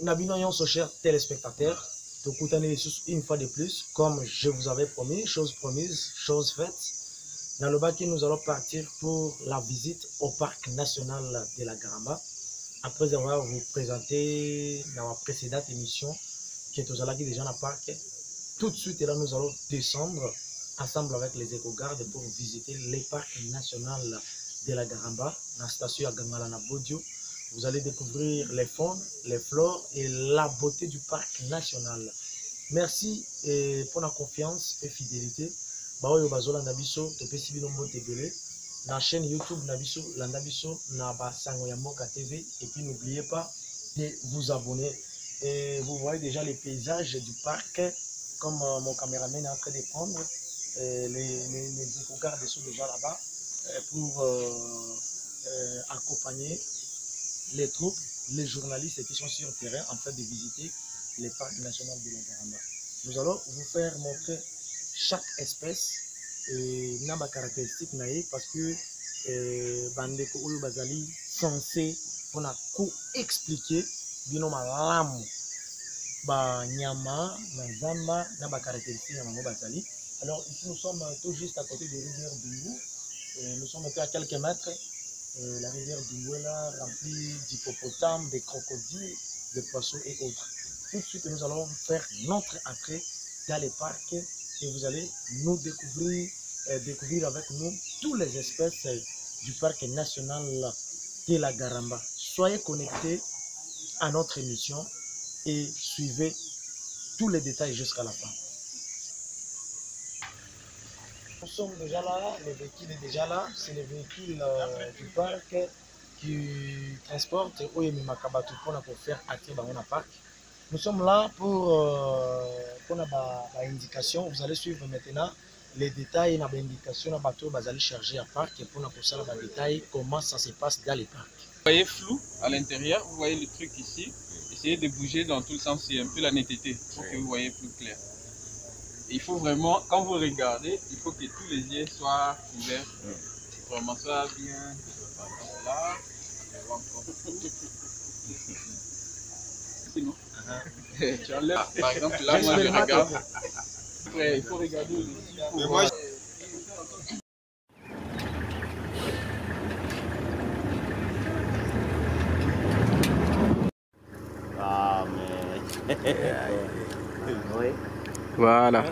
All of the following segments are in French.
Nabino Yonso, chers téléspectateurs, une fois de plus, comme je vous avais promis, chose promise, chose faite. Dans le bac, nous allons partir pour la visite au parc national de la Garamba. Après avoir vous présenté dans la précédente émission, qui est aux déjà dans le parc, tout de suite, là, nous allons descendre ensemble avec les éco-gardes pour visiter les parcs national de la Garamba, dans la station à Gangala na Bodio. Vous allez découvrir les fonds, les flores et la beauté du parc national. Merci pour la confiance et fidélité. Baoyo bazola nabiso topesi bino mbote ebele na chaîne YouTube nabiso landa biso na basango ya Mboka TV et puis n'oubliez pas de vous abonner. Et vous voyez déjà les paysages du parc comme mon caméraman est en train de prendre. Les éco-gardes sont déjà là-bas pour accompagner les troupes, les journalistes qui sont sur le terrain en train de visiter les parcs nationaux de la Garamba. Nous allons vous faire montrer chaque espèce et n'a pas caractéristique parce que bandeko ou bazali censé pour expliquer bino malamu ba nyama na zamba na ba caractéristique ya mango bazali. Alors ici nous sommes tout juste à côté de rivière Dungu. Nous sommes à quelques mètres. La rivière Dungu est là remplie d'hippopotames, de crocodiles, de poissons et autres. Tout de suite nous allons faire notre entrée dans les parcs et vous allez nous découvrir avec nous toutes les espèces du parc national de la Garamba. Soyez connectés à notre émission et suivez tous les détails jusqu'à la fin. Nous sommes déjà là, le véhicule est déjà là, c'est le véhicule du parc qui transporte Oyemi Makabatu pour faire attirer dans le parc. Nous sommes là pour l'indication. Vous allez suivre maintenant les détails dans l'indication dans bateau bazali chargé à parc et pour ça les détails comment ça se passe dans les parcs. Vous voyez flou à l'intérieur, vous voyez le truc ici. Essayez de bouger dans tout le sens, c'est un peu la netteté pour que vous voyez plus clair. Et il faut vraiment, quand vous regardez, il faut que tous les yeux soient ouverts. Vraiment ça bien. Là, sinon. Tu enlèves, par exemple, là, moi je regarde. Après, il faut regarder aussi. Ah, mais. Oui. Voilà.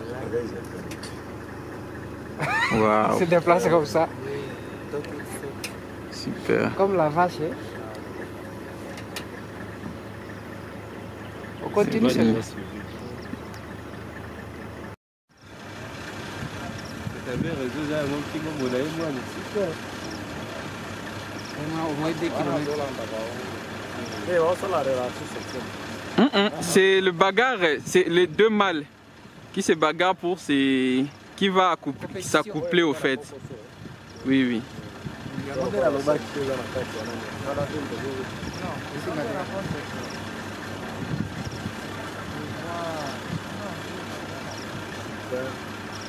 Waouh. Se déplace comme ça. Super. Comme la vache. Hein? On continue. C'est le bagarre, c'est les deux mâles qui se bagarrent pour qui va s'accoupler au fait. Oui, oui.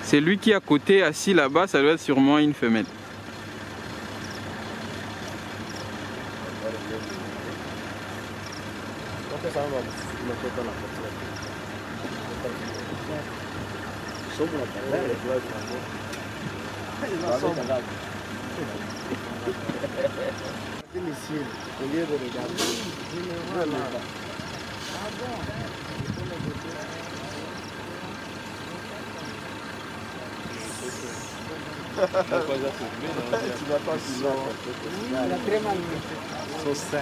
C'est lui qui est à côté, assis là-bas, ça doit être sûrement une femelle. Sont 5.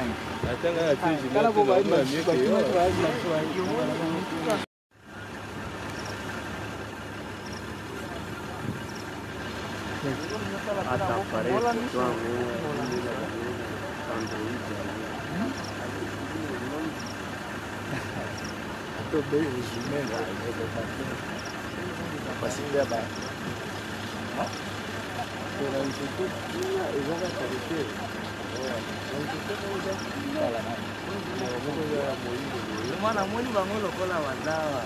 Mwana mwini bango lokola wadawa.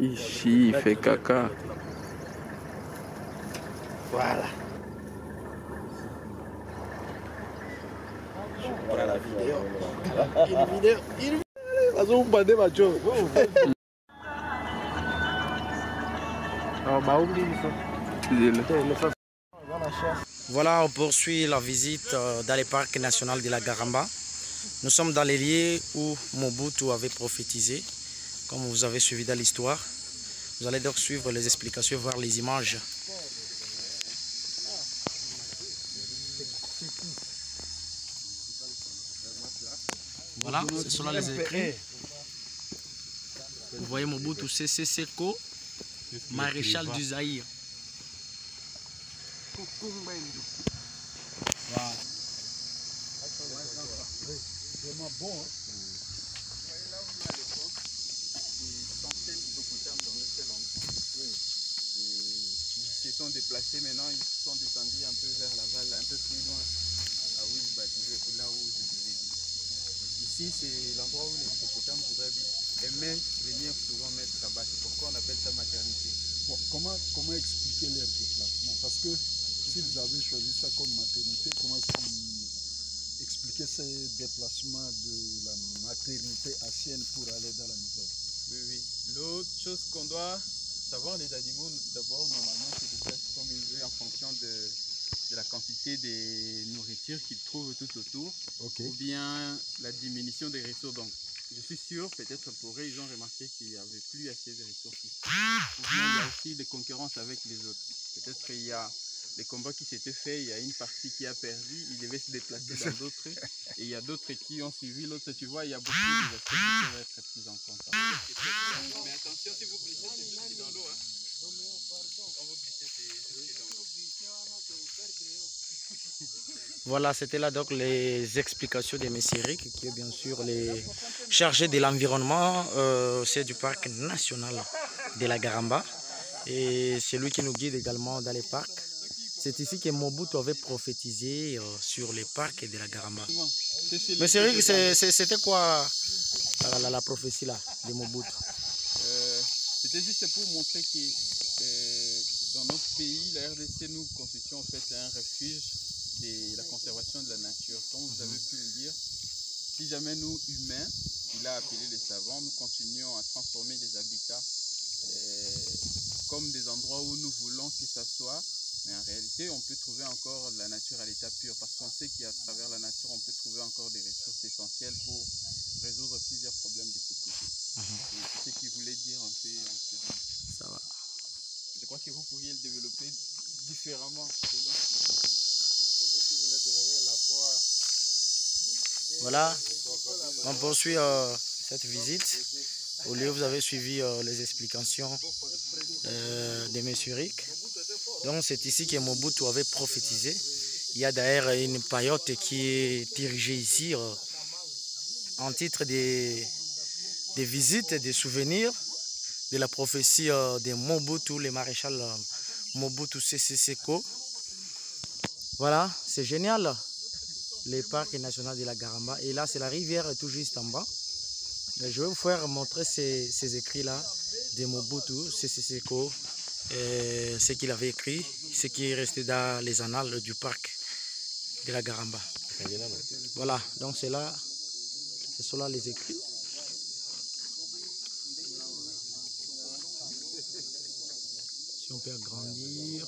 Ici, il fait caca. Voilà. Voilà la vidéo. Une vidéo. Voilà, on poursuit la visite dans le parc national de la Garamba. Nous sommes dans les lieux où Mobutu avait prophétisé, comme vous avez suivi dans l'histoire. Vous allez donc suivre les explications, voir les images. Voilà, ce sont là les écrits. Vous voyez Mobutu Sese Seko, maréchal du Zaïre. Voilà. Ils se sont déplacés maintenant, ils sont descendus un peu vers Laval, un peu plus loin, à Ouizbadoué, là où je vous ai dit. Ici, c'est l'endroit où les hippopotames aimaient venir souvent mettre là-bas. C'est pourquoi on appelle ça maternité. Bon, comment expliquer leur déplacement? Parce que s'ils avaient choisi ça comme maternité, comment expliquer ces déplacements de la maternité ancienne pour aller dans la nouvelle? Oui. L'autre chose qu'on doit savoir, les animaux, d'abord, normalement, se déplacent comme ils veulent en fonction de la quantité de nourriture qu'ils trouvent tout autour, ou bien la diminution des ressources. Donc, je suis sûr, peut-être pour eux, ils ont remarqué qu'il n'y avait plus assez de ressources ici. Ou bien il y a aussi des concurrences avec les autres. Peut-être qu'il y a des combats qui s'étaient faits, il y a une partie qui a perdu, ils devaient se déplacer dans d'autres, et il y a d'autres qui ont suivi l'autre. Tu vois, il y a beaucoup d'aspects qui peuvent être pris en compte. Mais attention, si vous glissez, c'est dans l'eau. Quand vous glissez, c'est dans l'eau. Voilà, c'était là donc les explications de M. Eric, qui est bien sûr les chargé de l'environnement, c'est du parc national de la Garamba. Et c'est lui qui nous guide également dans les parcs. C'est ici que Mobutu avait prophétisé sur les parcs de la Garamba. M. Eric, c'était quoi la prophétie là de Mobutu? C'était juste pour montrer que dans notre pays, la RDC, nous constituons en fait un refuge de la conservation de la nature. Comme vous avez pu le dire, si jamais nous, humains, il a appelé les savants, nous continuons à transformer les habitats comme des endroits où nous voulons que ça soit, mais en réalité, on peut trouver encore la nature à l'état pur, parce qu'on sait qu'à travers la nature, on peut trouver encore des ressources essentielles pour résoudre plusieurs problèmes de société. C'est ce qu'il voulait dire un peu. Ça va. Je crois que vous pourriez le développer différemment. Voilà, on poursuit cette visite. Au lieu, vous avez suivi les explications de M. Rick. Donc c'est ici que Mobutu avait prophétisé. Il y a d'ailleurs une paillote qui est dirigée ici en titre des visites et des souvenirs de la prophétie de Mobutu, le maréchal Mobutu Sese Seko. Voilà, c'est génial. Le parc national de la Garamba. Et là, c'est la rivière tout juste en bas. Je vais vous faire montrer ces écrits-là de Mobutu Sese Seko, ce qu'il avait écrit, ce qui est resté dans les annales du parc de la Garamba. Voilà, donc c'est là, ce sont là les écrits. Si on peut agrandir.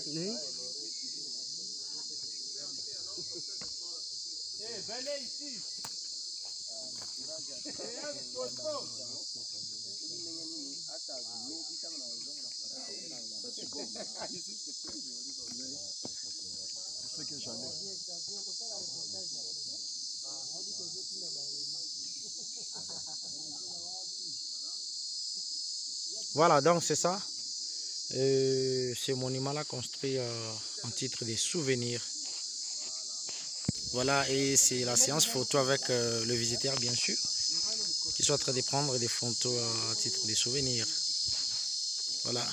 Oui. Venez ici. Voilà, donc c'est ça. Ce monument-là construit en titre des souvenirs. Voilà, et c'est la séance photo avec le visiteur, bien sûr, qui soit en train de prendre des photos à titre des souvenirs. Voilà.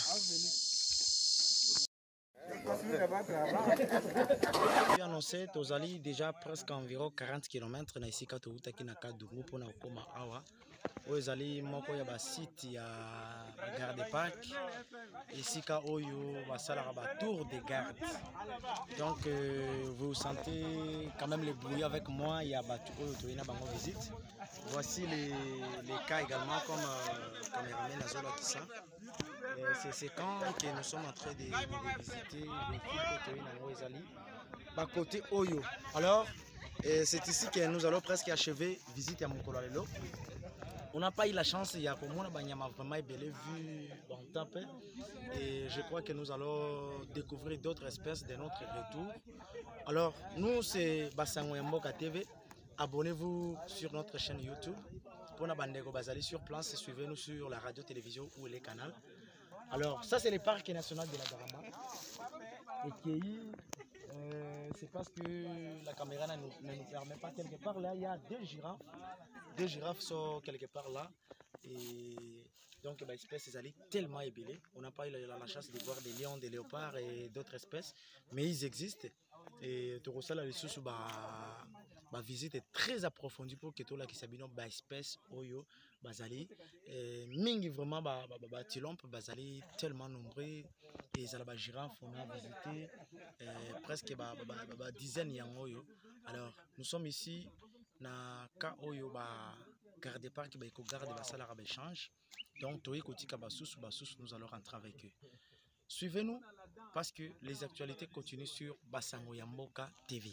J'ai annoncé tozali déjà presque environ 40 km na ici quand toutaki na Kadungu pour na koma awa. Oyo ezali moko ya ba site ya garde park. Ici ka oyo basalaka ba tour de garde. Donc vous sentez quand même le bruit avec moi, il y a batu oyo toyina bango visite. Voici les cas également comme caméraman Azola Kissa. C'est quand que nous sommes en train de visiter le côté Oyo. Alors, c'est ici que nous allons presque achever visite à Mokolalelo. On n'a pas eu la chance, il y a vraiment belle vue dans le temps. Et je crois que nous allons découvrir d'autres espèces de notre retour. Alors, nous, c'est Bassango Yamboka TV. Abonnez-vous sur notre chaîne YouTube. Pour la bande Bazali sur place, suivez-nous sur la radio-télévision ou les canaux. Alors, ça c'est le parc national de la Garamba. Et qui c'est parce que la caméra ne nous permet pas. Quelque part là, il y a deux girafes. Deux girafes sont quelque part là. Et donc, l'espèce est tellement ébélée. On n'a pas eu la chance de voir des lions, des léopards et d'autres espèces. Mais ils existent. Et Torosala, ma visite est très approfondie pour que tout là qui s'habille ba espèce oyo bazali mingi vraiment ba tilompe bazali tellement nombreux et ça ba girafe on a visité presque ba dizaine yang oyo. Alors nous sommes ici na ka oyo ba garde parc ba ko garde ba sala ba échange donc toyi kotika ba sous nous allons rentrer avec eux. Suivez-nous parce que les actualités continuent sur Bassango Yamboka TV.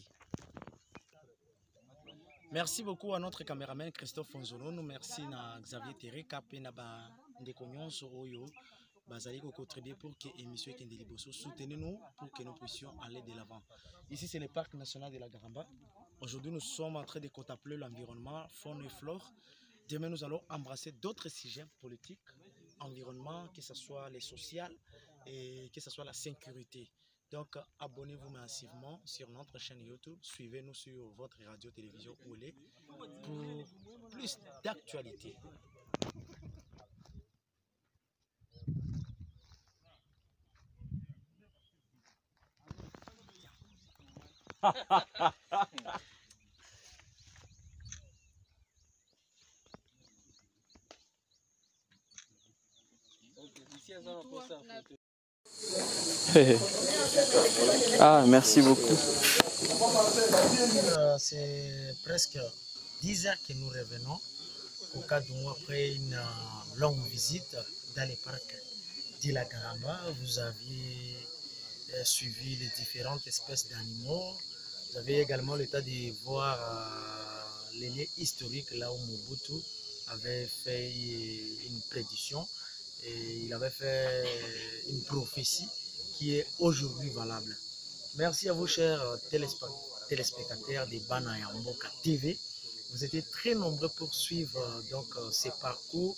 Merci beaucoup à notre caméraman Christophe Fonzono. Nous merci à Xavier Terre, Kapé Naba Ndekognon Soroyo, Bazali contribuer pour que l'émission Kendeliboso soutenez-nous pour que nous puissions aller de l'avant. Ici c'est le parc national de la Garamba. Aujourd'hui nous sommes en train de contempler l'environnement, faune et flore. Demain nous allons embrasser d'autres sujets politiques, environnement, que ce soit les social et que ce soit la sécurité. Donc, abonnez-vous massivement sur notre chaîne YouTube. Suivez-nous sur votre radio-télévision Oulé pour plus d'actualités. Ah, merci beaucoup. C'est presque 10 heures que nous revenons au cas où après une longue visite dans les parcs de la Garamba. Vous aviez suivi les différentes espèces d'animaux. Vous avez également le temps de voir les lieux historiques là où Mobutu avait fait une prédiction et il avait fait une prophétie qui est aujourd'hui valable. Merci à vous chers téléspectateurs de Bana Yamboka TV. Vous étiez très nombreux pour suivre donc ces parcours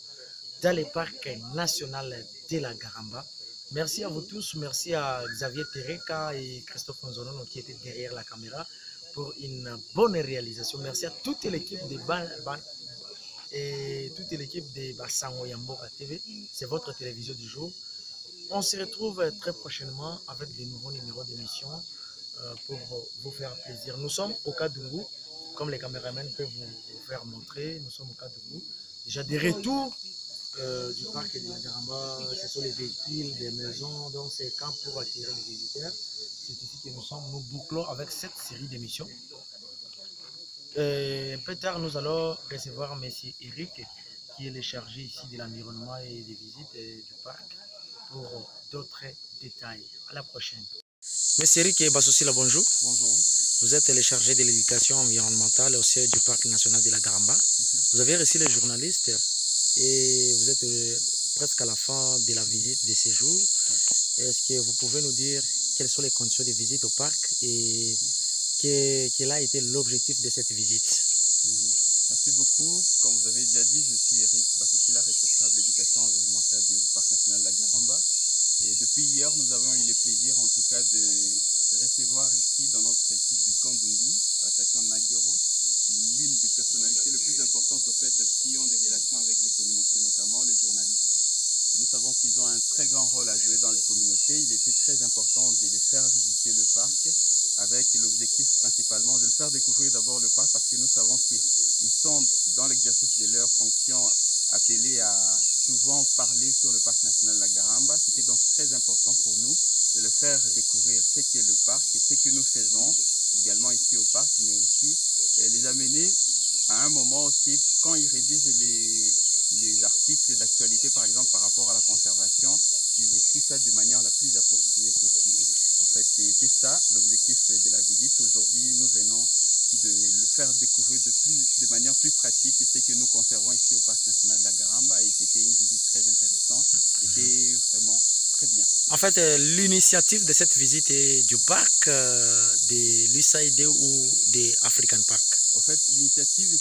dans le parc national de la Garamba. Merci à vous tous, merci à Xavier Tereka et Christophe Nzonono qui étaient derrière la caméra pour une bonne réalisation. Merci à toute l'équipe de Bassango Yamboka TV. C'est votre télévision du jour. On se retrouve très prochainement avec de nouveaux numéros d'émission pour vous faire plaisir. Nous sommes au Kadungu, comme les caméramans peuvent vous faire montrer. Nous sommes au Kadungu. Déjà des retours du parc de la Garamba, ce sont les véhicules, des maisons, donc c'est quand pour attirer les visiteurs. C'est ici que nous bouclons avec cette série d'émissions. Un peu tard, nous allons recevoir M. Eric, qui est le chargé ici de l'environnement et des visites du parc, pour d'autres détails. À la prochaine. M. Eric Bassosila, bonjour. Bonjour. Vous êtes le chargé de l'éducation environnementale au sein du parc national de la Garamba. Vous avez reçu les journalistes et vous êtes presque à la fin de la visite de ces jours. Est-ce que vous pouvez nous dire quelles sont les conditions de visite au parc et quel a été l'objectif de cette visite? Merci beaucoup. Comme vous avez déjà dit, je suis Eric Bassosila, responsable de l'éducation environnementale du parc national de la Garamba. Et depuis hier, nous avons eu le plaisir en tout cas de recevoir ici dans notre site du Kandungu, à la station Nagero, l'une des personnalités les plus importantes au fait qui ont des relations avec les communautés, notamment les journalistes. Et nous savons qu'ils ont un très grand rôle à jouer dans les communautés. Il était très important de les faire visiter le parc avec l'objectif principalement de le faire découvrir d'abord le parc parce que nous savons qu'ils sont dans l'exercice de leurs fonctions appelés à souvent parler sur le parc national de la Garamba. C'était donc très important pour nous de le faire découvrir ce qu'est le parc et ce que nous faisons également ici au parc, mais aussi les amener à un moment aussi, quand ils rédigent les articles d'actualité, par exemple, par rapport à la conservation, ils écrivent ça de manière la plus appropriée possible. En fait, c'était ça l'objectif de la visite. Aujourd'hui, nous venons de le faire découvrir de manière plus pratique et ce que nous conservons ici au Parc national de la Garamba. Et c'était une visite très intéressante. C'était vraiment très bien. En fait, l'initiative de cette visite est du parc de l'USAID ou des African Park. En fait, l'initiative,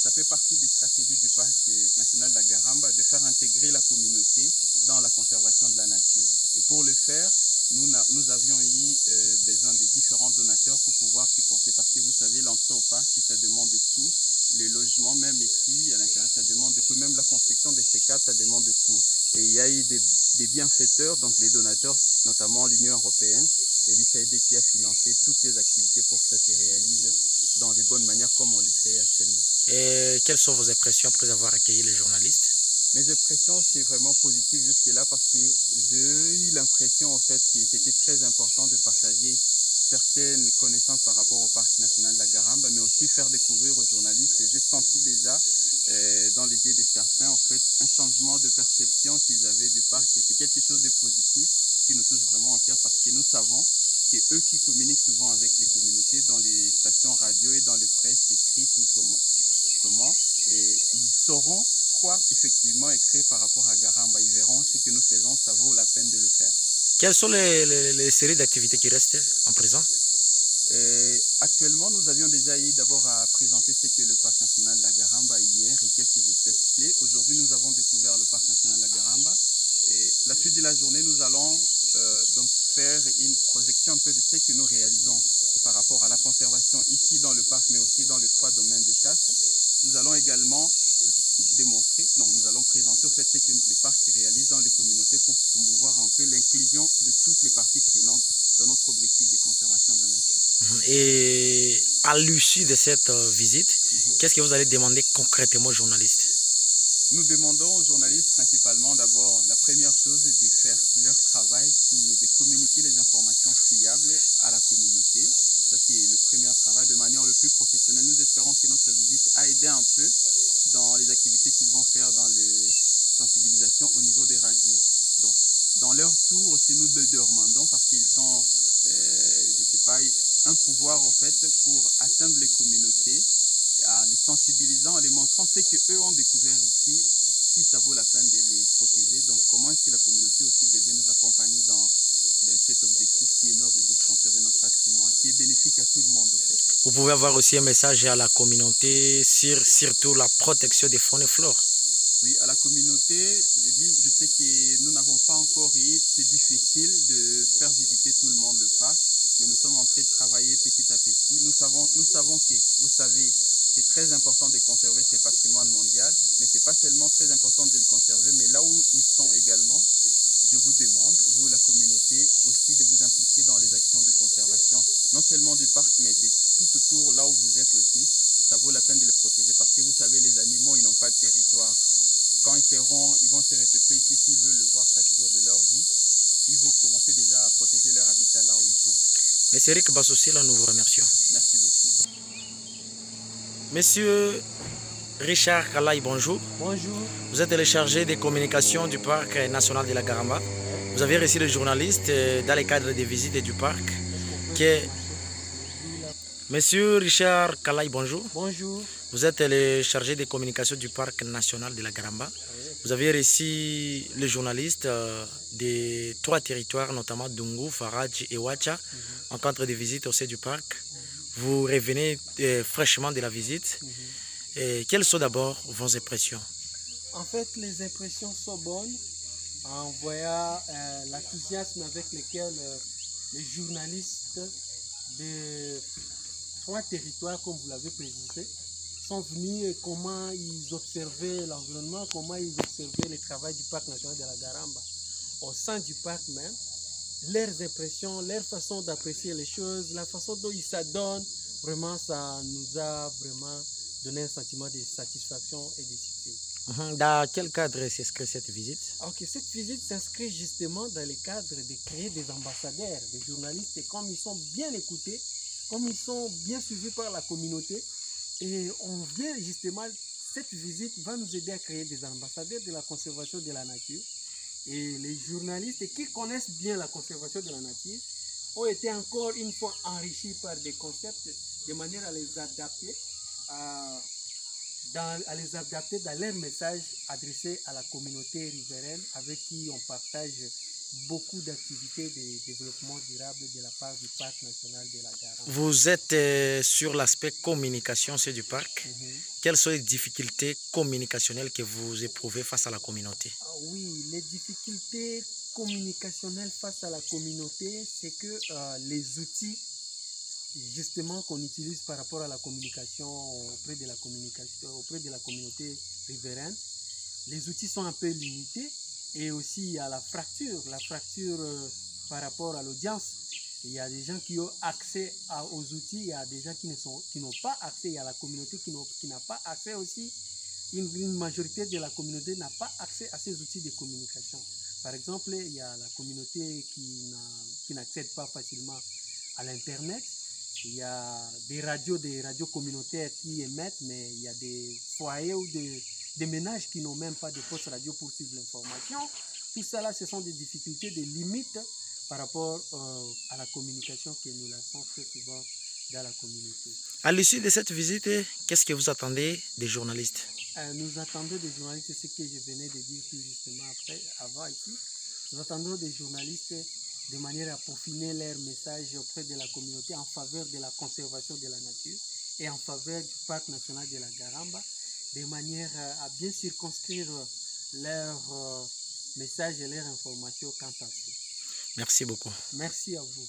ça fait partie des stratégies du Parc national de la Garamba de faire intégrer la communauté dans la conservation de la nature. Et pour le faire, nous avions eu besoin de différents donateurs pour pouvoir supporter. Parce que vous savez, l'entrée au parc, ça demande de coûts. Les logements, même ici, à l'intérieur, ça demande de coûts. Même la construction de ces cadres, ça demande de coûts. Et il y a eu des bienfaiteurs, donc les donateurs, notamment l'Union européenne et l'USAID qui a financé toutes les activités pour que ça se réalise dans de bonnes manières comme on le fait actuellement. Et quelles sont vos impressions après avoir accueilli les journalistes? Mes impressions, c'est vraiment positif jusque-là parce que j'ai eu l'impression en fait que c'était très important de partager certaines connaissances par rapport au Parc national de la Garamba, mais aussi faire découvrir aux journalistes. Et j'ai senti déjà dans les yeux de certains en fait un changement de perception qu'ils avaient du parc. Et c'est quelque chose de positif qui nous touche vraiment en cœur parce que nous savons que eux qui communiquent souvent avec les communautés dans les stations radio et dans les presses écrites ou comment et ils sauront quoi effectivement écrire par rapport à Garamba. Ils verront ce que nous faisons, ça vaut la peine de le faire. Quelles sont les séries d'activités qui restent en présent? Actuellement, nous avions déjà eu d'abord à présenter ce que le Parc national de la Garamba hier et quelques espèces clés. Aujourd'hui, nous avons découvert le Parc national de la Garamba. Et la suite de la journée, nous allons donc faire une projection un peu de ce que nous réalisons par rapport à la conservation ici dans le parc, mais aussi dans les 3 domaines des chasses. Nous allons également nous allons présenter au fait ce que le parc réalise dans les communautés pour promouvoir un peu l'inclusion de toutes les parties prenantes dans notre objectif de conservation de la nature. Et à l'issue de cette visite, qu'est-ce que vous allez demander concrètement aux journalistes? Nous demandons aux journalistes principalement d'abord, la première chose est de faire leur travail qui est de communiquer les informations fiables à la communauté. Ça c'est le premier travail de manière le plus professionnelle. Nous espérons que notre visite a aidé un peu dans les activités qu'ils vont faire dans les sensibilisations au niveau des radios. Donc, dans leur tour aussi, nous le demandons parce qu'ils sont, je sais pas, un pouvoir en fait pour atteindre les communautés, en les sensibilisant, en les montrant ce qu'eux ont découvert ici, si ça vaut la peine de les protéger. Donc, comment est-ce que la communauté aussi devait nous accompagner dans cet objectif qui est noble de conserver notre patrimoine, qui est bénéfique à tout le monde en fait. Vous pouvez avoir aussi un message à la communauté sur surtout la protection des faune et flore. Oui, à la communauté, je sais que nous n'avons pas encore eu, c'est difficile de faire visiter tout le monde le parc, mais nous sommes en train de travailler petit à petit. Nous savons que, vous savez, c'est très important de conserver ces patrimoines mondiaux, mais ce n'est pas seulement très important de le conserver, mais là où ils sont également, je vous demande, vous la communauté, aussi de vous impliquer dans les actions de conservation, non seulement du parc, mais de tout autour, là où vous êtes aussi. Ça vaut la peine de les protéger parce que vous savez, les animaux, ils n'ont pas de territoire. Quand ils vont se repeupler ici, s'ils veulent le voir chaque jour de leur vie, ils vont commencer déjà à protéger leur habitat là où ils sont. Monsieur Eric Bassossi, là, nous vous remercions. Merci beaucoup. Monsieur Richard Kalaï, bonjour. Bonjour. Vous êtes le chargé des communications du Parc national de la Garamba. Vous avez reçu le journaliste dans le cadre des visites du parc. Monsieur Richard Kalaï, bonjour. Bonjour. Vous êtes le chargé des communications du Parc national de la Garamba. Vous avez reçu le journaliste des 3 territoires, notamment Dungu, Faradj et Wacha, en cadre de visite au sein du parc. Vous revenez fraîchement de la visite. Et quelles sont d'abord vos impressions? En fait, les impressions sont bonnes en voyant l'enthousiasme avec lequel les journalistes de 3 territoires, comme vous l'avez précisé, sont venus et comment ils observaient l'environnement, comment ils observaient le travail du parc national de la Garamba. Au sein du parc même, leurs impressions, leur façon d'apprécier les choses, la façon dont ils s'adonnent, vraiment ça nous a vraiment donné un sentiment de satisfaction et de succès. Dans quel cadre s'inscrit cette visite? Ok, cette visite s'inscrit justement dans le cadre de créer des ambassadeurs, des journalistes, et comme ils sont bien écoutés, comme ils sont bien suivis par la communauté, et on vient justement, cette visite va nous aider à créer des ambassadeurs de la conservation de la nature. Et les journalistes qui connaissent bien la conservation de la nature ont été encore une fois enrichis par des concepts de manière à les adapter dans leur message adressé à la communauté riveraine avec qui on partage beaucoup d'activités de développement durable de la part du parc national de la Garamba. Vous êtes sur l'aspect communication du parc. Quelles sont les difficultés communicationnelles que vous éprouvez face à la communauté? Oui, les difficultés communicationnelles face à la communauté, c'est que les outils justement qu'on utilise par rapport à la communication auprès de la communauté riveraine, les outils sont un peu limités, et aussi il y a la fracture par rapport à l'audience. Il y a des gens qui ont accès aux outils, il y a des gens qui n'ont pas accès, il y a la communauté qui n'a pas accès aussi. Une majorité de la communauté n'a pas accès à ces outils de communication. Par exemple, il y a la communauté qui n'accède pas facilement à l'Internet. Il y a des radios communautaires qui émettent, mais il y a des foyers ou des ménages qui n'ont même pas de poste radio pour suivre l'information. Tout ça là, ce sont des difficultés, des limites par rapport à la communication que nous lançons très souvent dans la communauté. À l'issue de cette visite, qu'est-ce que vous attendez des journalistes? Nous attendons des journalistes, ce que je venais de dire tout justement avant ici. Nous attendons des journalistes de manière à peaufiner leur message auprès de la communauté en faveur de la conservation de la nature et en faveur du parc national de la Garamba, de manière à bien circonscrire leur message et leur information quant à ça. Merci beaucoup. Merci à vous.